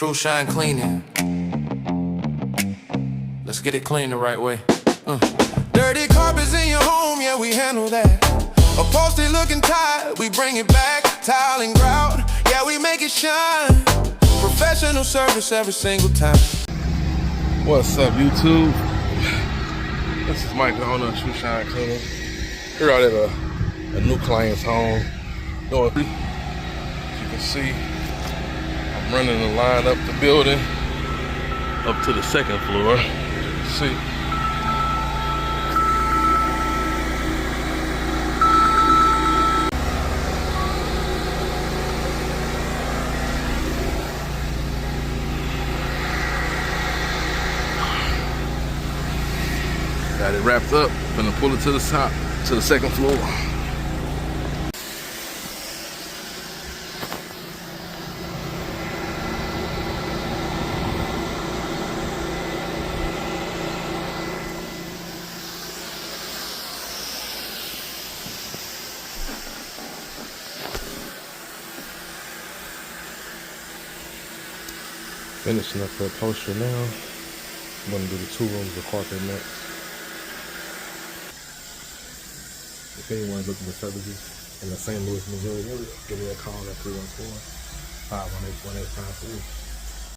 Trushine cleaning. Let's get it clean the right way. Dirty carpets in your home, yeah, we handle that. Upholstery looking tired, we bring it back. Tile and grout, yeah, we make it shine. Professional service every single time. What's up, YouTube? This is Mike, the owner of Trushine Cleaning. Here out at a new client's home. As you can see, I'm running the line up the building, up to the second floor. As you can see. Got it wrapped up. Gonna pull it to the top, to the second floor. Finishing up the upholstery now. I'm gonna do the 2 rooms of carpet next. If anyone's looking for services in the St. Louis, Missouri area, give me a call at 314-518-1853.